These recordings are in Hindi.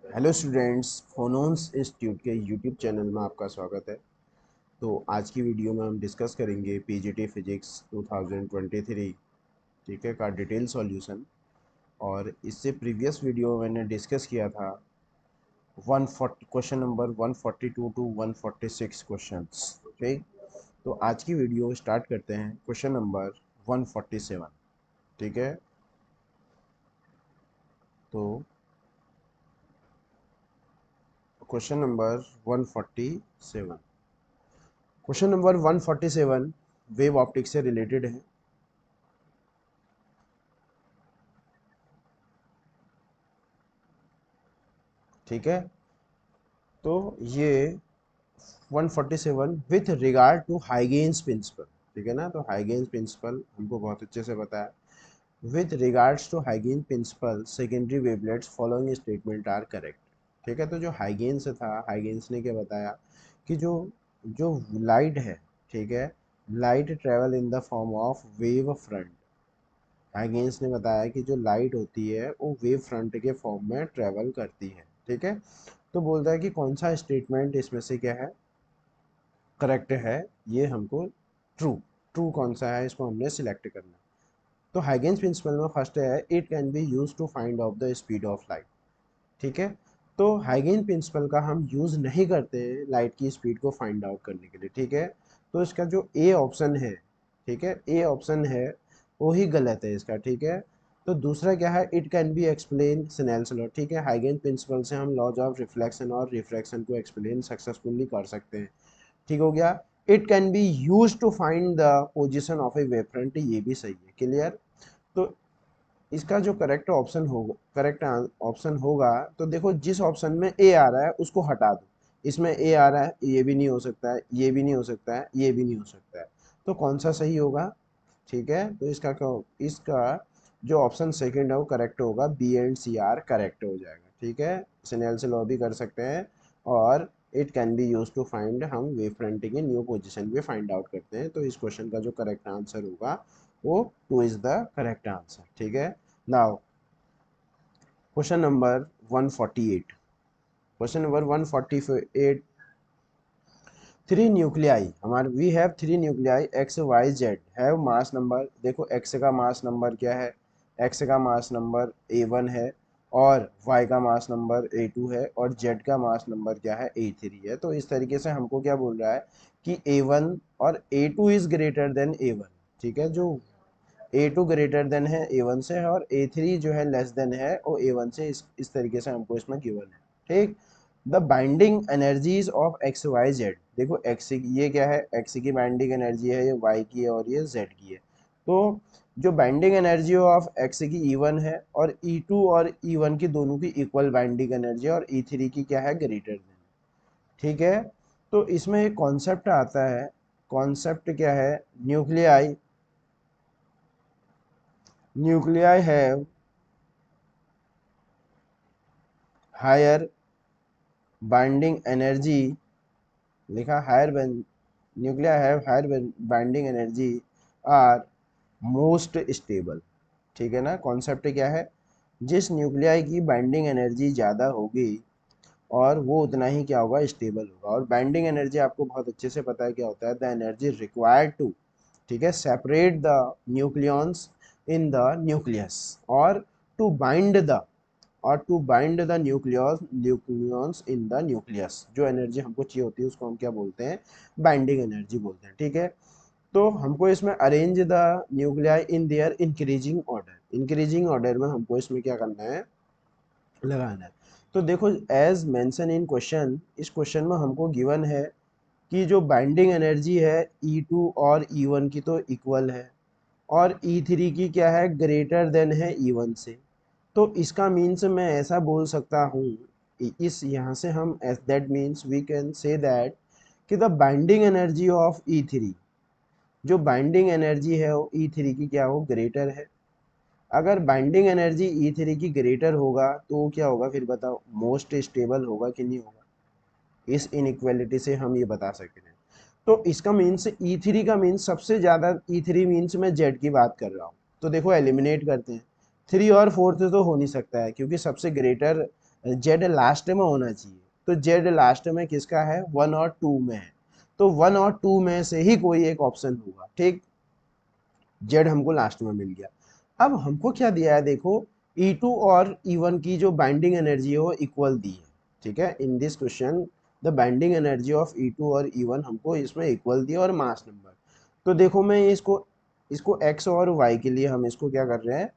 हेलो स्टूडेंट्स, फोनोन्स इंस्टीट्यूट के यूट्यूब चैनल में आपका स्वागत है। तो आज की वीडियो में हम डिस्कस करेंगे पीजीटी फिजिक्स 2023, ठीक है, का डिटेल सॉल्यूशन। और इससे प्रीवियस वीडियो मैंने डिस्कस किया था 140 क्वेश्चन नंबर 142 टू 146 क्वेश्चंस, ठीक। तो आज की वीडियो स्टार्ट करते हैं क्वेश्चन नंबर 147, ठीक है। तो question number 147, question number 147 wave optics से रिलेटेड है, ठीक है। तो ये 147 with regard to Huygens principal, ठीक है ना। तो हाइगेन्स प्रिंसिपल हमको बहुत अच्छे से पता है। With regards to Huygens principle secondary wavelets following statement are correct, ठीक है। तो जो हाइगेन्स था, हाइगेन्स ने क्या बताया कि जो जो लाइट है, ठीक है, light travel in the form of wave front. Huygens ने बताया कि जो लाइट होती है वो वेव फ्रंट के फॉर्म में ट्रेवल करती है, ठीक है। तो बोलता है कि कौन सा स्टेटमेंट इसमें से क्या है, करेक्ट है। ये हमको ट्रू, ट्रू कौन सा है इसको हमने सिलेक्ट करना है। तो हाइगेन्स प्रिंसिपल में फर्स्ट है it can be use to find out the speed of light, ठीक है। तो हाइगेन्स प्रिंसिपल का हम यूज नहीं करते हैं लाइट की स्पीड को फाइंड आउट करने के लिए, ठीक है। तो इसका जो ए ऑप्शन है, ठीक है, ए ऑप्शन है वो ही गलत है इसका, ठीक है। तो दूसरा क्या है, it can be explain Snell's law, ठीक है। हाइगेन्स प्रिंसिपल से हम लॉज ऑफ रिफ्लेक्शन और रिफ्रैक्शन को एक्सप्लेन सक्सेसफुली कर सकते हैं, ठीक हो गया। It can be use to find the position of a wave front, ये भी सही है, क्लियर। तो इसका जो करेक्ट ऑप्शन होगा, करेक्ट ऑप्शन होगा, तो देखो जिस ऑप्शन में ए आ रहा है उसको हटा दो। इसमें ए आ रहा है, ये भी नहीं हो सकता है, ये भी नहीं हो सकता है, ये भी नहीं हो सकता है। तो कौन सा सही होगा, ठीक है। तो इसका जो ऑप्शन सेकंड है वो करेक्ट होगा, B and C are correct हो जाएगा, ठीक है। स्नेल से लॉ भी कर सकते हैं, और it can be use to find, हम वेव फ्रंट की न्यू पोजीशन भी फाइंड आउट करते हैं। तो इस क्वेश्चन का जो करेक्ट आंसर होगा वो two is the correct answer, ठीक है। Now question number 148, question number 148, three nuclei हमारे, we have three nuclei X Y Z have mass number. देखो एक्स का मास नंबर क्या है, एक्स का मास नंबर A1 है, और वाई का मास नंबर A2 है, और जेड का मास नंबर क्या है, A3 है। तो इस तरीके से हमको क्या बोल रहा है कि A1 और A2 is greater than A1, ठीक है। जो A2 ग्रेटर देन है A1 से, और A3 जो है लेस देन है वो A1 से, इस तरीके से हमको इसमें गिवन है, ठीक। The binding energies of X Y Z, देखो एक्स, ये क्या है, एक्स की बाइंडिंग एनर्जी है, ये वाई की है, और ये जेड की है। तो जो बाइंडिंग एनर्जी ऑफ एक्स की E1 है, और E2 और E1 की दोनों की इक्वल बाइंडिंग एनर्जी, और E3 की क्या है, ग्रेटर देन, ठीक है। तो इसमें एक कॉन्सेप्ट आता है, कॉन्सेप्ट क्या है, न्यूक्लियाई, न्यूक्लियाई है हायर बाइंडिंग एनर्जी, लिखा higher, nuclei have higher binding energy are most stable, ठीक है ना। कॉन्सेप्ट क्या है, जिस न्यूक्लियाई की बाइंडिंग एनर्जी ज़्यादा होगी और वो उतना ही क्या होगा, स्टेबल होगा। और बाइंडिंग एनर्जी आपको बहुत अच्छे से पता है क्या होता है, द एनर्जी रिक्वायर्ड टू, ठीक है, separate the nucleons in the nucleus, और टू बाइंड द, और to bind the nucleons in the nucleus, जो एनर्जी हमको चाहिए होती है उसको हम क्या बोलते हैं, बाइंडिंग एनर्जी बोलते हैं, ठीक है। तो हमको इसमें arrange the nuclei in their increasing order, increasing order में हमको इसमें क्या करना है, लगाना है। तो देखो एज मेंशन इन क्वेश्चन, इस क्वेश्चन में हमको गिवन है कि जो बाइंडिंग एनर्जी है E2 और E1 की तो इक्वल है, और E3 की क्या है, ग्रेटर देन है E1 से। तो इसका मीन्स मैं ऐसा बोल सकता हूँ, इस यहाँ से हम, that means we can say that कि the binding energy of E3, जो बाइंडिंग एनर्जी है वो E3 की क्या हो, ग्रेटर है। अगर बाइंडिंग एनर्जी E3 की ग्रेटर होगा तो वो क्या होगा, फिर बताओ, मोस्ट स्टेबल होगा कि नहीं होगा। इस इनइक्वालिटी से हम ये बता सकते हैं। तो इसका मीन्स E3 का मीन्स सबसे ज़्यादा, E3 मीन्स मैं जेड की बात कर रहा हूँ। तो देखो एलिमिनेट करते हैं, 3 और 4 तो हो नहीं सकता है क्योंकि सबसे ग्रेटर जेड लास्ट में होना चाहिए। तो जेड लास्ट में किसका है, 1 और 2 में है। तो 1 और 2 में से ही कोई एक ऑप्शन होगा, ठीक। जेड हमको लास्ट में मिल गया। अब हमको क्या दिया है देखो, E2 और E1 की जो बाइंडिंग एनर्जी है वो इक्वल दी है, ठीक है। In this question the binding energy of E2 और E1 हमको इसमें इक्वल दी और मास नंबर। तो देखो मैं इसको इसको एक्स और वाई के लिए हम इसको क्या कर रहे हैं,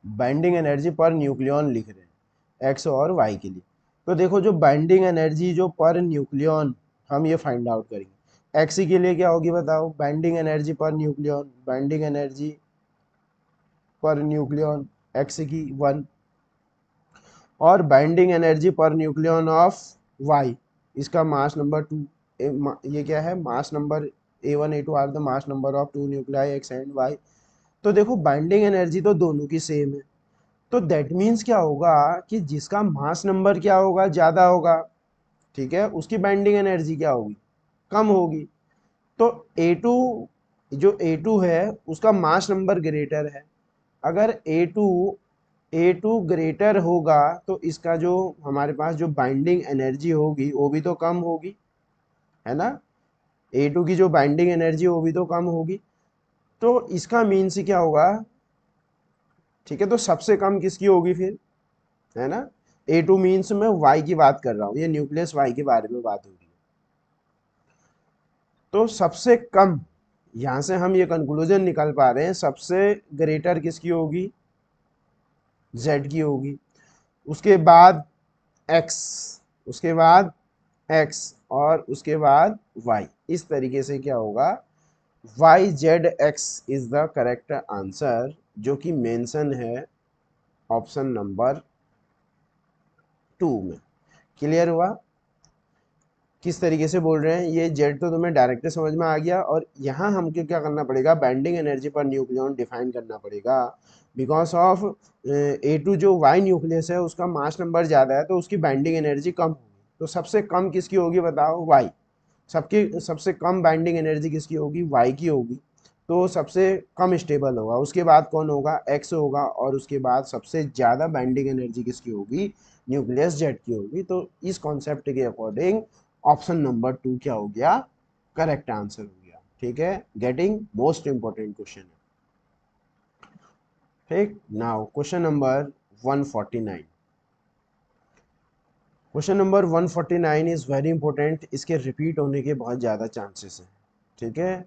बाइंडिंग एनर्जी पर न्यूक्लियन लिख रहे हैं एक्स और वाई के लिए। तो देखो जो बाइंडिंग एनर्जी जो पर न्यूक्लियन हम ये फाइंड आउट करेंगे, एक्स के लिए क्या होगी बताओ, binding energy per nucleon, binding energy per nucleon X की 1, और binding energy per nucleon of Y, इसका मास नंबर 2। ये क्या है, mass number A1 A2 are the mass number of 2 nuclei X and Y. तो देखो बाइंडिंग एनर्जी तो दोनों की सेम है। तो दैट मीन्स क्या होगा कि जिसका मास नंबर क्या होगा, ज़्यादा होगा, ठीक है, उसकी बाइंडिंग एनर्जी क्या होगी, कम होगी। तो A2, जो A2 है उसका मास नंबर ग्रेटर है। अगर A2 ग्रेटर होगा तो इसका जो हमारे पास जो बाइंडिंग एनर्जी होगी वो भी तो कम होगी, है ना। A2 की जो बाइंडिंग एनर्जी वो भी तो कम होगी। तो इसका मीन्स क्या होगा, ठीक है, तो सबसे कम किसकी होगी फिर, है ना। A2 मीन्स मैं वाई की बात कर रहा हूँ, ये न्यूक्लियस वाई के बारे में बात हो रही है। तो सबसे कम, यहां से हम ये कंक्लूजन निकाल पा रहे हैं, सबसे ग्रेटर किसकी होगी, जेड की होगी। उसके बाद एक्स, उसके बाद एक्स, और उसके बाद वाई। इस तरीके से क्या होगा, Y Z X is the correct answer, जो कि मेंशन है ऑप्शन नंबर 2 में। क्लियर हुआ किस तरीके से बोल रहे हैं, ये जेड तो तुम्हें डायरेक्ट समझ में आ गया। और यहाँ हमको क्या करना पड़ेगा, binding energy per nucleon define करना पड़ेगा। बिकॉज ऑफ A2 जो वाई न्यूक्लियस है उसका मास नंबर ज़्यादा है तो उसकी बाइंडिंग एनर्जी कम होगी। तो सबसे कम किसकी होगी बताओ, वाई। सबकी सबसे कम बाइंडिंग एनर्जी किसकी होगी, वाई की होगी। तो सबसे कम स्टेबल होगा, उसके बाद कौन होगा, एक्स होगा, और उसके बाद सबसे ज़्यादा बाइंडिंग एनर्जी किसकी होगी, न्यूक्लियस जेड की होगी। तो इस कॉन्सेप्ट के अकॉर्डिंग ऑप्शन नंबर 2 क्या हो गया, करेक्ट आंसर हो गया, ठीक है। गेटिंग मोस्ट इंपॉर्टेंट क्वेश्चन है, ठीक। Now question number 149। Question number 149 is very important, इसके रिपीट होने के बहुत ज़्यादा चांसेस हैं, ठीक है।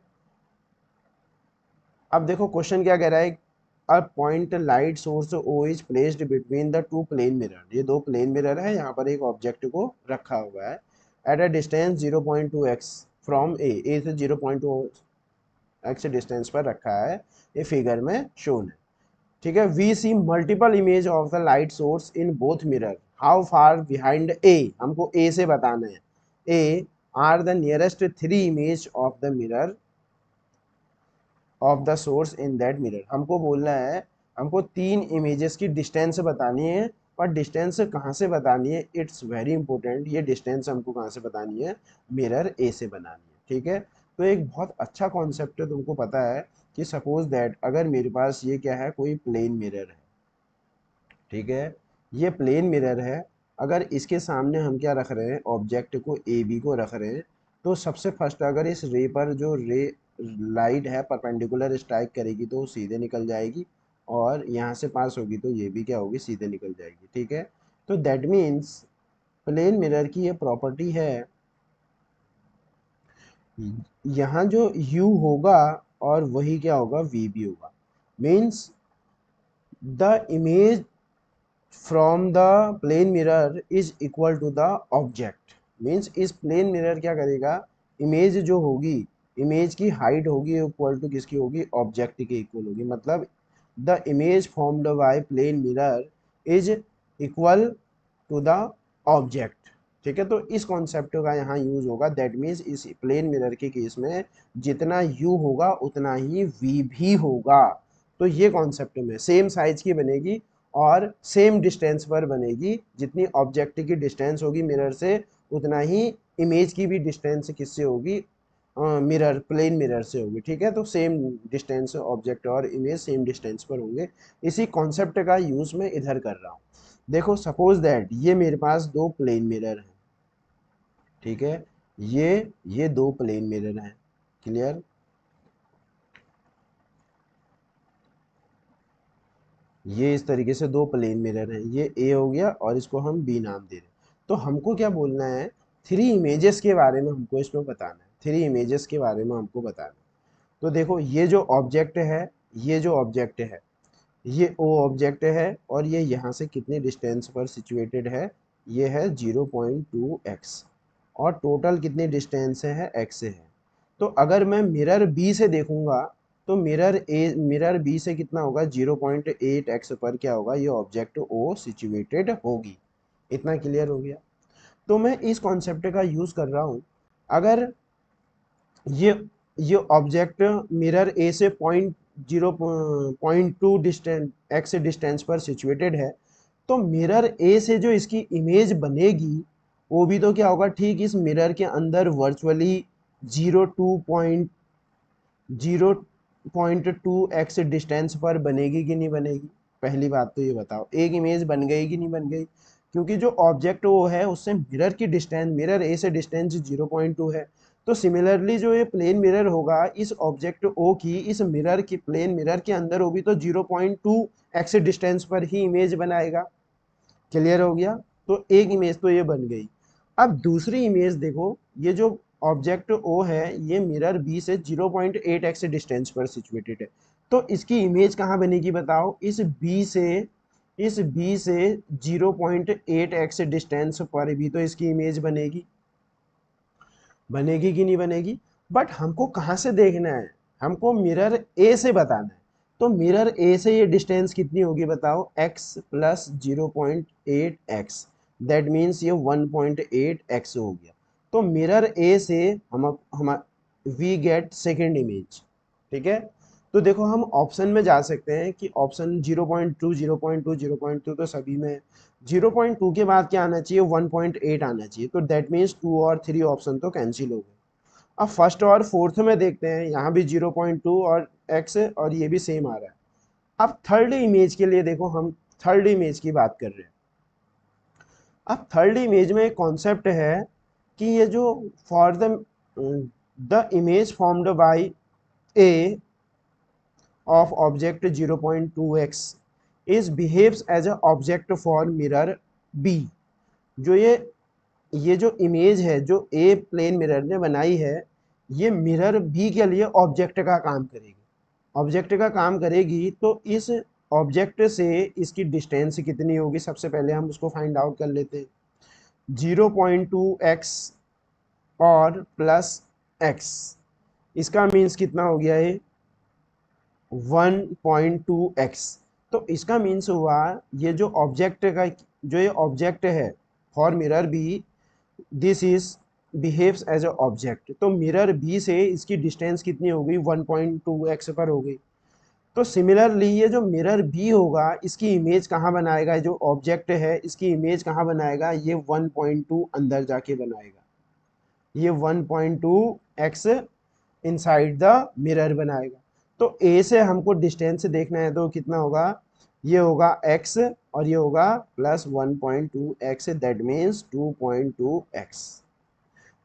अब देखो क्वेश्चन क्या कह रहा है, a point light source O is placed between the two plane mirror. ये दो प्लेन मिरर है, यहाँ पर एक ऑब्जेक्ट को रखा हुआ है at a distance 0.2 X from A से 0.2 एक्स डिस्टेंस पर रखा है, ये फिगर में शोन है, ठीक है। We see multiple image of the light source in both mirror, how far behind A, हमको ए से बताना है, A are the nearest 3 image of the mirror of the source in that mirror. हमको बोलना है, हमको 3 इमेजेस की डिस्टेंस बतानी है, पर डिस्टेंस कहाँ से बतानी है, इट्स वेरी इंपॉर्टेंट। ये डिस्टेंस हमको कहाँ से बतानी है, मिरर ए से बनानी है, ठीक है। तो एक बहुत अच्छा कॉन्सेप्ट है, तुमको पता है कि सपोज दैट अगर मेरे पास ये क्या है, कोई प्लेन मिरर है, ठीक है, ये प्लेन मिरर है। अगर इसके सामने हम क्या रख रहे हैं, ऑब्जेक्ट को ए बी को रख रहे हैं, तो सबसे फर्स्ट अगर इस रे पर जो रे लाइट है परपेंडिकुलर स्ट्राइक करेगी तो वो सीधे निकल जाएगी, और यहाँ से पास होगी तो ये भी क्या होगी, सीधे निकल जाएगी, ठीक है। तो दैट मीन्स प्लेन मिरर की ये प्रॉपर्टी है, यहाँ जो u होगा और वही क्या होगा, v भी होगा। Means the image from the plane mirror is equal to the object. Means इस प्लेन मिरर क्या करेगा, इमेज जो होगी, इमेज की हाइट होगी इक्वल टू किसकी होगी, ऑब्जेक्ट के इक्वल होगी। मतलब the image formed by plane mirror is equal to the object, ठीक है। तो इस कॉन्सेप्ट का यहाँ यूज होगा, दैट मीन्स इस प्लेन मिरर के केस में जितना u होगा उतना ही v भी होगा। तो ये कॉन्सेप्ट में सेम साइज की बनेगी और सेम डिस्टेंस पर बनेगी, जितनी ऑब्जेक्ट की डिस्टेंस होगी मिरर से उतना ही इमेज की भी डिस्टेंस किससे होगी, मिरर प्लेन मिरर से होगी, ठीक है। तो सेम डिस्टेंस ऑब्जेक्ट और इमेज सेम डिस्टेंस पर होंगे। इसी कॉन्सेप्ट का यूज मैं इधर कर रहा हूँ। देखो सपोज दैट ये मेरे पास दो प्लेन मिरर हैं, ठीक है। ये दो प्लेन मिरर हैं, क्लियर। ये इस तरीके से दो प्लेन मिरर हैं, ये ए हो गया और इसको हम बी नाम दे रहे हैं। तो हमको क्या बोलना है, थ्री इमेजेस के बारे में हमको इसमें बताना है, थ्री इमेजेस के बारे में हमको बताना है। तो देखो ये जो ऑब्जेक्ट है, ये जो ऑब्जेक्ट है, ये ओ ऑब्जेक्ट है और ये यहाँ से कितनी डिस्टेंस पर सिचुएटेड है, ये है 0.2x और टोटल कितनी डिस्टेंस है x से है। तो अगर मैं मिरर बी से देखूंगा तो मिरर बी से कितना होगा, 0.8x पर क्या होगा, ये ऑब्जेक्ट ओ सिचुएटेड होगी। इतना क्लियर हो गया। तो मैं इस कॉन्सेप्ट का यूज कर रहा हूँ। अगर ये ये ऑब्जेक्ट मिरर ए से 0.2 डिस्टेंस एक्स डिस्टेंस पर सिचुएटेड है, तो मिरर ए से जो इसकी इमेज बनेगी वो भी तो क्या होगा, ठीक इस मिरर के अंदर वर्चुअली 0.2x डिस्टेंस पर बनेगी कि नहीं बनेगी। पहली बात तो ये बताओ, एक इमेज बन गई कि नहीं बन गई, क्योंकि जो ऑब्जेक्ट वो है उससे मिरर की डिस्टेंस, मिरर ए से डिस्टेंस 0.2 है। तो सिमिलरली जो ये प्लेन मिरर होगा इस ऑब्जेक्ट ओ की इस मिरर की प्लेन मिरर के अंदर होगी तो 0.2x डिस्टेंस पर ही इमेज बनाएगा। क्लियर हो गया। तो एक इमेज तो ये बन गई। अब दूसरी इमेज देखो, ये जो ऑब्जेक्ट ओ है ये मिरर बी से 0.8x डिस्टेंस पर सिचुएटेड है। तो इसकी इमेज कहाँ बनेगी बताओ, इस बी से 0.8x डिस्टेंस पर भी तो इसकी इमेज बनेगी, बनेगी कि नहीं बनेगी। बट हमको कहाँ से देखना है, हमको मिरर ए से बताना है। तो मिरर ए से ये डिस्टेंस कितनी होगी बताओ, x plus 0.8x, that means ये 1.8x हो गया। तो मिरर ए से हम वी गेट सेकेंड इमेज, ठीक है। तो देखो हम ऑप्शन में जा सकते हैं कि ऑप्शन 0.2 0.2 0.2 तो सभी में है। 0.2 के बाद क्या आना चाहिए, 1.8 आना चाहिए। तो दैट मीन्स 2 और 3 ऑप्शन तो कैंसिल हो गए। अब फर्स्ट और फोर्थ में देखते हैं, यहाँ भी 0.2 और x और ये भी सेम आ रहा है। अब थर्ड इमेज के लिए देखो, हम थर्ड इमेज की बात कर रहे हैं। अब थर्ड इमेज में एक कॉन्सेप्ट है कि ये जो for the image formed by A of object 0.2x is behaves as a object for mirror b। जो ये जो इमेज है जो ए प्लेन मिरर ने बनाई है, ये मिरर बी के लिए ऑब्जेक्ट का काम करेगी, ऑब्जेक्ट का काम करेगी। तो इस ऑब्जेक्ट से इसकी डिस्टेंस कितनी होगी, सबसे पहले हम उसको फाइंड आउट कर लेते हैं। 0.2x और प्लस x, इसका मीन्स कितना हो गया है, 1.2x। तो इसका मीन्स हुआ ये जो ऑब्जेक्ट का, जो ये ऑब्जेक्ट है for mirror B, this is behaves as a object. तो मिरर बी से इसकी डिस्टेंस कितनी हो गई, 1.2x पर हो गई। तो सिमिलरली ये जो मिरर बी होगा इसकी इमेज कहाँ बनाएगा, जो ऑब्जेक्ट है इसकी इमेज कहाँ बनाएगा, ये 1.2 अंदर जाके बनाएगा, ये 1.2x इनसाइड द मिरर बनाएगा। तो ए से हमको डिस्टेंस देखना है तो कितना होगा, ये होगा x और ये होगा plus 1.2x, that means 2.2x।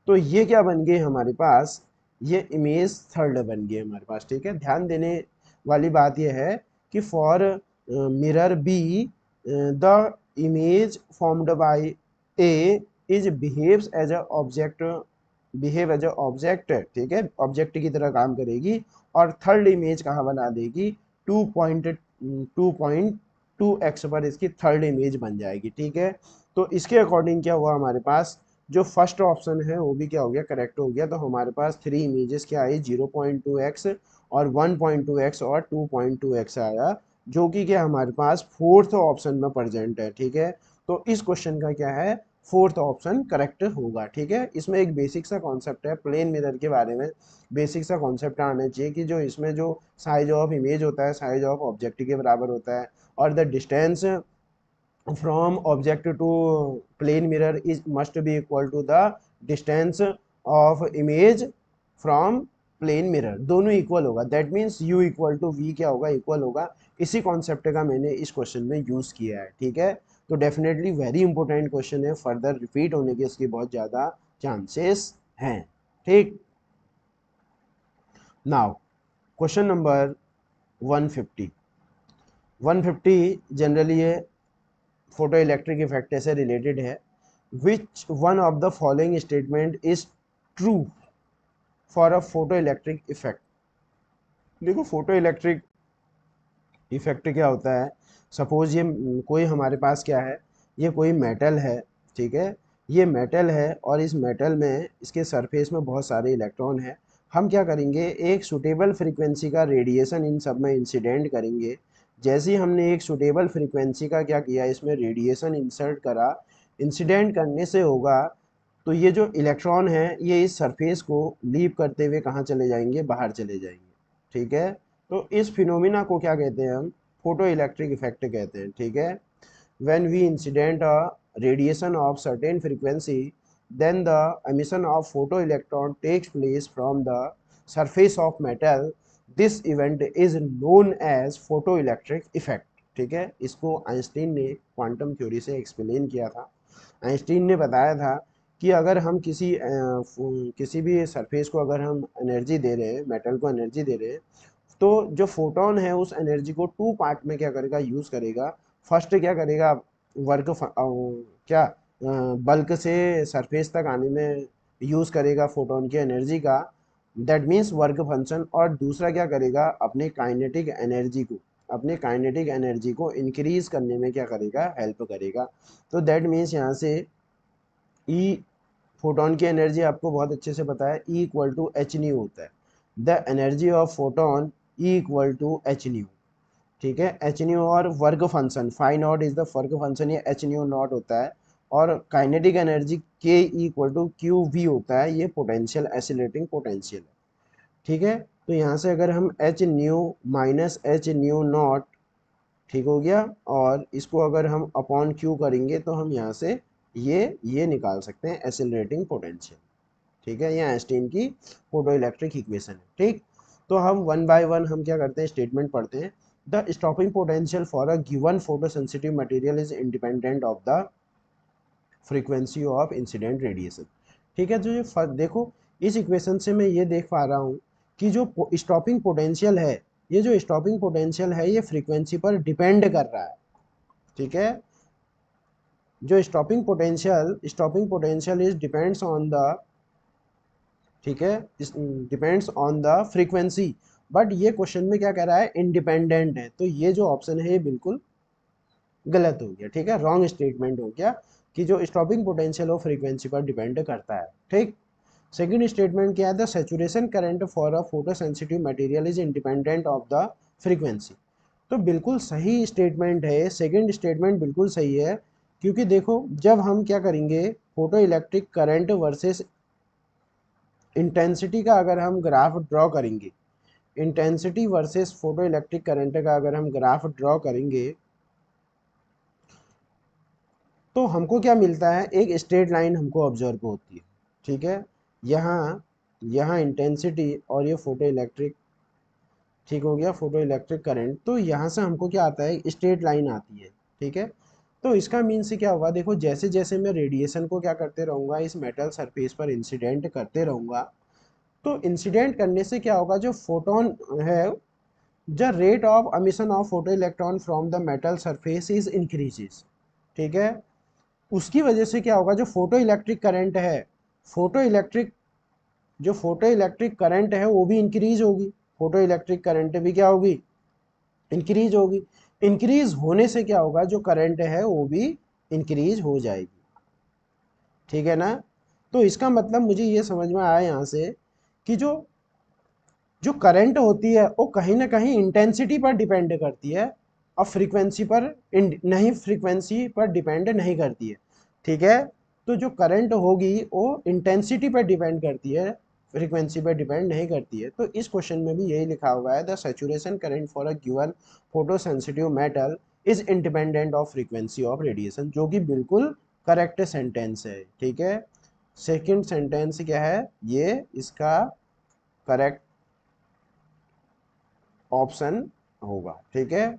तो ये क्या बन गए हमारे पास, ये इमेज थर्ड बन गई हमारे पास, ठीक है। ध्यान देने वाली बात यह है कि for mirror B the image formed by A is behaves as a object, behave as a object, ठीक है, ऑब्जेक्ट की तरह काम करेगी। और थर्ड इमेज कहाँ बना देगी, 2.2x पर इसकी थर्ड इमेज बन जाएगी, ठीक है। तो इसके अकॉर्डिंग क्या हुआ हमारे पास, जो फर्स्ट ऑप्शन है वो भी क्या हो गया, करेक्ट हो गया। तो हमारे पास थ्री इमेजेस क्या आई, 0.2x और 1.2x और 2.2x आया, जो कि क्या हमारे पास फोर्थ ऑप्शन में प्रेजेंट है, ठीक है। तो इस क्वेश्चन का क्या है, फोर्थ ऑप्शन करेक्ट होगा, ठीक है। इसमें एक बेसिक सा कॉन्सेप्ट है प्लेन मिरर के बारे में, बेसिक सा कॉन्सेप्ट आना चाहिए कि जो इसमें जो साइज ऑफ इमेज होता है साइज ऑफ ऑब्जेक्ट के बराबर होता है, और the distance from object to plane mirror is must be equal to the distance of image from plane mirror, दोनों इक्वल होगा, that means u equal to v क्या होगा, इक्वल होगा। इसी कॉन्सेप्ट का मैंने इस क्वेश्चन में यूज किया है, ठीक है। तो डेफिनेटली वेरी इंपॉर्टेंट क्वेश्चन है, फर्दर रिपीट होने के इसके बहुत ज़्यादा चांसेस हैं, ठीक। Now question number 150। 150 जनरली ये फोटो इलेक्ट्रिक इफेक्ट से रिलेटेड है। Which one of the following statement is true for a photo electric effect. देखो फोटो इलेक्ट्रिक इफेक्ट क्या होता है, सपोज ये कोई हमारे पास क्या है, ये कोई मेटल है, ठीक है। ये मेटल है और इस मेटल में इसके सरफेस में बहुत सारे इलेक्ट्रॉन है। हम क्या करेंगे, एक सुटेबल फ्रीक्वेंसी का रेडिएशन इन सब में इंसिडेंट करेंगे। जैसे ही हमने एक सुटेबल फ्रीक्वेंसी का क्या किया, इसमें रेडिएशन इंसर्ट करा, इंसिडेंट करने से होगा तो ये जो इलेक्ट्रॉन है ये इस सरफेस को लीव करते हुए कहाँ चले जाएंगे, बाहर चले जाएंगे, ठीक है। तो इस फिनोमिना को क्या कहते हैं हम, फोटो इलेक्ट्रिक इफेक्ट कहते हैं, ठीक है। When we incident a radiation of certain frequency then the emission of photo electron takes place from the surface of metal, this event is known as photo electric effect, ठीक है। इसको आइंस्टीन ने क्वांटम थ्योरी से एक्सप्लेन किया था। आइंस्टीन ने बताया था कि अगर हम किसी भी सरफेस को अगर हम एनर्जी दे रहे हैं, मेटल को एनर्जी दे रहे हैं, तो जो फोटोन है उस एनर्जी को टू पार्ट में क्या करेगा, यूज करेगा। फर्स्ट क्या करेगा, वर्क क्या बल्क से सरफेस तक आने में यूज करेगा फोटोन की एनर्जी का, दैट मीन्स वर्क फंक्शन। और दूसरा क्या करेगा, अपने काइनेटिक एनर्जी को इंक्रीज करने में क्या करेगा, हेल्प करेगा। तो दैट मीन्स यहाँ से ई फोटोन की एनर्जी आपको बहुत अच्छे से पता है, E equal to H nu होता है। The energy of photon E equal to H nu, ठीक है। एच न्यू और work function phi naught is the work function, ये एच न्यू नॉट होता है। और काइनेटिक एनर्जी के इक्वल टू क्यू वी होता है, ये पोटेंशियल एसिलेटिंग पोटेंशियल है, ठीक है। तो यहाँ से अगर हम H new minus H nu not, ठीक हो गया, और इसको अगर हम अपॉन क्यू करेंगे तो हम यहाँ से ये निकाल सकते हैं एसिलरेटिंग पोटेंशियल, ठीक है। ये आइंस्टीन की फोटो इलेक्ट्रिक इक्वेशन है, ठीक। तो हम वन बाय वन हम क्या करते हैं, स्टेटमेंट पढ़ते हैं। The stopping potential for a given photo sensitive material is independent of the frequency of incident radiation, ठीक है। जो ये देखो इस इक्वेशन से मैं ये देख पा रहा हूँ कि जो स्टॉपिंग पोटेंशियल है, ये जो स्टॉपिंग पोटेंशियल है ये फ्रीक्वेंसी पर डिपेंड कर रहा है, ठीक है। जो stopping potential is depends on the, ठीक है, depends on the frequency. But ये क्वेश्चन में क्या कह रहा है, इंडिपेंडेंट है, तो ये जो ऑप्शन है ये बिल्कुल गलत हो गया, ठीक है, रॉन्ग स्टेटमेंट हो गया कि जो स्टॉपिंग पोटेंशियल हो फ्रीक्वेंसी पर डिपेंड करता है, ठीक। सेकंड स्टेटमेंट क्या है, the saturation current for a photo sensitive material is independent of the frequency. तो बिल्कुल सही स्टेटमेंट है, सेकंड स्टेटमेंट बिल्कुल सही है। क्योंकि देखो जब हम क्या करेंगे, photo electric current versus intensity का अगर हम ग्राफ ड्रॉ करेंगे, intensity versus photo electric current का अगर हम ग्राफ ड्रॉ करेंगे तो हमको क्या मिलता है, एक स्ट्रेट लाइन हमको ऑब्जर्व होती है, ठीक है। यहाँ यहाँ इंटेंसिटी और ये फोटो इलेक्ट्रिक, ठीक हो गया, फोटो इलेक्ट्रिक करंट। तो यहाँ से हमको क्या आता है, स्ट्रेट लाइन आती है, ठीक है। तो इसका मीन से क्या होगा, देखो जैसे जैसे मैं रेडिएशन को क्या करते रहूँगा, इस मेटल सरफेस पर इंसिडेंट करते रहूँगा, तो इंसिडेंट करने से क्या होगा, जो फोटोन है, the rate of emission of photo electron from the metal surface is increases, ठीक है। उसकी वजह से क्या होगा, जो फोटो इलेक्ट्रिक करंट है, फोटो इलेक्ट्रिक जो फोटो इलेक्ट्रिक करंट है वो भी इंक्रीज होगी, फोटो इलेक्ट्रिक करंट भी क्या होगी, इंक्रीज होगी। इंक्रीज होने से क्या होगा, जो करंट है वो भी इंक्रीज हो जाएगी, ठीक है ना। तो इसका मतलब मुझे ये समझ में आया यहाँ से कि जो जो करंट होती है वो कहीं ना कहीं इंटेंसिटी पर डिपेंड करती है और फ्रीक्वेंसी पर नहीं, फ्रीक्वेंसी पर डिपेंड नहीं करती है, ठीक है। तो जो करंट होगी वो इंटेंसिटी पर डिपेंड करती है, फ्रीक्वेंसी पर डिपेंड नहीं करती है। तो इस क्वेश्चन में भी यही लिखा हुआ है, the saturation current for a given photo sensitive metal is independent of frequency of radiation, जो कि बिल्कुल करेक्ट सेंटेंस है, ठीक है। सेकंड सेंटेंस क्या है, ये इसका करेक्ट ऑप्शन होगा, ठीक है।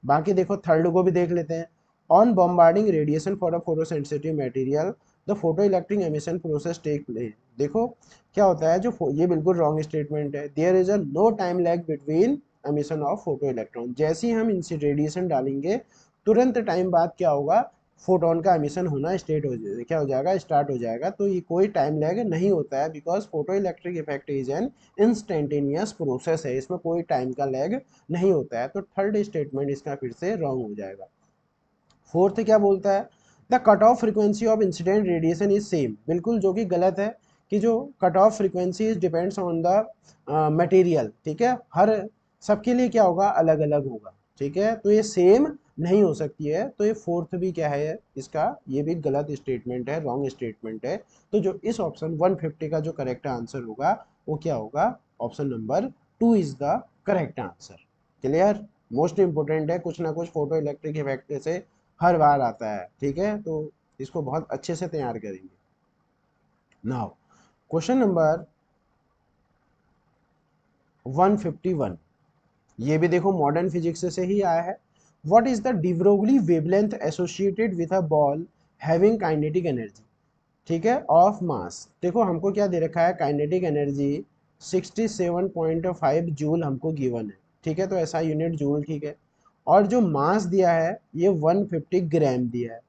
बाकी देखो थर्ड को भी देख लेते हैं। On bombarding radiation for a photosensitive material the photo electric emission process take place. देखो क्या होता है, जो ये बिल्कुल रॉन्ग स्टेटमेंट है। There is a no time lag between emission of photo electron. जैसे ही हम इनसे रेडिएशन डालेंगे तुरंत टाइम बाद क्या होगा, फोटोन का एमिशन होना स्टार्ट हो जाएगा। तो ये कोई टाइम लैग नहीं होता है, because photo electric effect is an instantaneous process है, इसमें कोई टाइम का लैग नहीं होता है। तो थर्ड स्टेटमेंट इसका फिर से रॉन्ग हो जाएगा। फोर्थ क्या बोलता है, the cut off frequency of incident radiation is same, बिल्कुल जो कि गलत है, कि जो cut off frequency depends on the material, ठीक है। हर सबके लिए क्या होगा, अलग अलग होगा, ठीक है। तो ये सेम नहीं हो सकती है। तो ये फोर्थ भी क्या है इसका, ये भी गलत स्टेटमेंट है, रॉन्ग स्टेटमेंट है। तो जो इस ऑप्शन 150 का जो करेक्ट आंसर होगा वो क्या होगा, option number 2 is the correct answer. Clear, most important है, कुछ ना कुछ फोटो इलेक्ट्रिक इफेक्ट से हर बार आता है, ठीक है। तो इसको बहुत अच्छे से तैयार करेंगे। नाउ क्वेश्चन नंबर 151, ये भी देखो मॉडर्न फिजिक्स से ही आया है। What is the de Broglie wavelength associated with a ball having kinetic energy, ठीक है, ऑफ मास। देखो हमको क्या दे रखा है, काइनेटिक एनर्जी 67.5 जूल हमको गिवन है, ठीक है। तो ऐसा यूनिट जूल, ठीक है। और जो मास दिया है ये 150 ग्राम दिया है।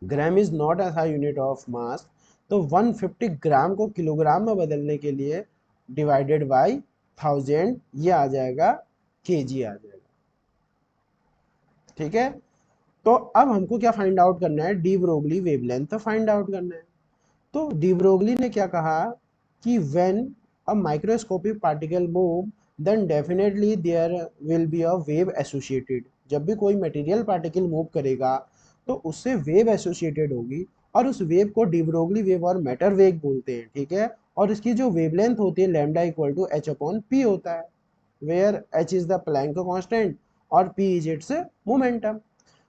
ग्राम इज नॉट ऐसा यूनिट ऑफ मास। तो 150 ग्राम को किलोग्राम में बदलने के लिए डिवाइडेड बाय 1000 ये आ जाएगा केजी आ जाएगा, ठीक है। तो अब हमको क्या फाइंड आउट करना है, de Broglie wavelength find out करना है। तो डी ब्रोगली ने क्या कहा कि when a microscopic particle move then definitely there will be a wave associated. जब भी कोई मटेरियल पार्टिकल मूव करेगा तो उससे वेव एसोसिएटेड होगी, और उस वेव को डी ब्रोगली वेव और मैटर वेव बोलते हैं, ठीक है। और इसकी जो वेवलेंथ होती है lambda equal to H upon P होता है, where H is the Planck constant और P is its momentum.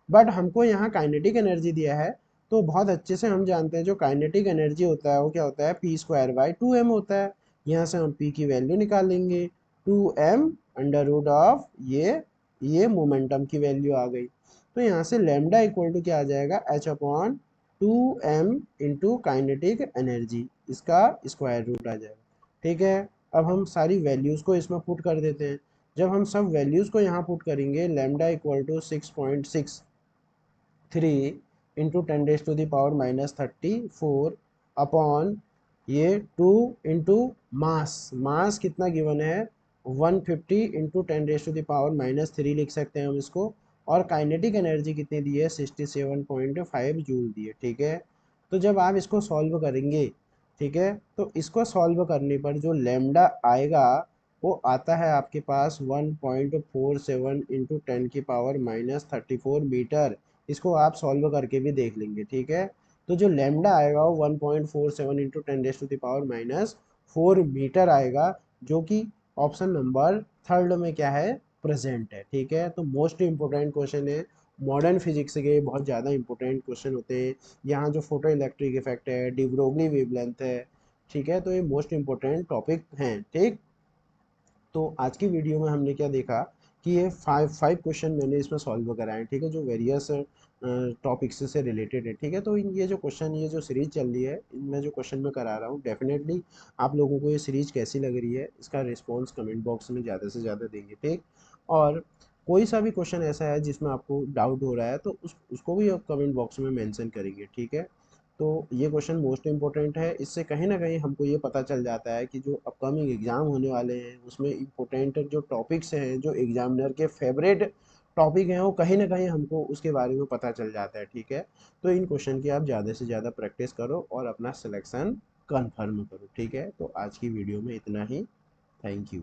But हमको यहाँ काइनेटिक एनर्जी दिया है, तो बहुत अच्छे से हम जानते हैं जो काइनेटिक एनर्जी होता है वो क्या होता है, पी स्क्वायर बाई 2m होता है। यहाँ से हम p की वैल्यू निकाल लेंगे, 2m अंडर रूट ऑफ ये मोमेंटम की वैल्यू आ गई। तो यहाँ से लेमडा इक्वल टू क्या आ जाएगा, h upon 2m into kinetic energy, इसका स्क्वायर रूट आ जाएगा, ठीक है। अब हम सारी वैल्यूज़ को इसमें पुट कर देते हैं। जब हम सब वैल्यूज़ को यहाँ पुट करेंगे, lambda equal to 6.63 into 10⁻⁻34 upon ये 2 इंटू मास, मास कितना गिवन है 150 इंटू 10⁻⁻³ लिख सकते हैं हम इसको। और काइनेटिक एनर्जी कितनी दी है 67.5 जूल दी है, ठीक है। तो जब आप इसको सॉल्व करेंगे, ठीक है, तो इसको सॉल्व करने पर जो लेमडा आएगा वो आता है आपके पास 1.47 इंटू 10⁻⁻34 मीटर। इसको आप सॉल्व करके भी देख लेंगे, ठीक है। तो जो लेमडा आएगा वो 1.47 इंटू 10⁻⁴ मीटर आएगा, जो कि ऑप्शन नंबर थर्ड में क्या है, प्रेजेंट है, ठीक है। तो मोस्ट इंपोर्टेंट क्वेश्चन है, मॉडर्न फिजिक्स के बहुत ज़्यादा इंपॉर्टेंट क्वेश्चन होते हैं। यहाँ जो फोटो इलेक्ट्रिक इफेक्ट है, डी ब्रोगली वेवलेंथ है, ठीक है। तो ये मोस्ट इंपॉर्टेंट टॉपिक हैं, ठीक। तो आज की वीडियो में हमने क्या देखा कि ये फाइव क्वेश्चन मैंने इसमें सॉल्व कराए, ठीक है, जो वेरियस टॉपिक्स से रिलेटेड है, ठीक है। तो ये जो क्वेश्चन, ये जो सीरीज चल रही है, इनमें जो क्वेश्चन मैं करा रहा हूँ, डेफिनेटली आप लोगों को ये सीरीज कैसी लग रही है इसका रिस्पॉन्स कमेंट बॉक्स में ज़्यादा से ज़्यादा देंगे, ठीक। और कोई सा भी क्वेश्चन ऐसा है जिसमें आपको डाउट हो रहा है तो उसको भी आप कमेंट बॉक्स में मेंशन करेंगे, ठीक है। तो ये क्वेश्चन मोस्ट इंपॉर्टेंट है, इससे कहीं ना कहीं हमको ये पता चल जाता है कि जो अपकमिंग एग्ज़ाम होने वाले हैं उसमें इंपॉर्टेंट जो टॉपिक्स हैं, जो एग्जामिनर के फेवरेट टॉपिक हैं, वो कहीं ना कहीं हमको उसके बारे में पता चल जाता है, ठीक है। तो इन क्वेश्चन की आप ज़्यादा से ज़्यादा प्रैक्टिस करो और अपना सिलेक्शन कन्फर्म करो, ठीक है। तो आज की वीडियो में इतना ही, थैंक यू।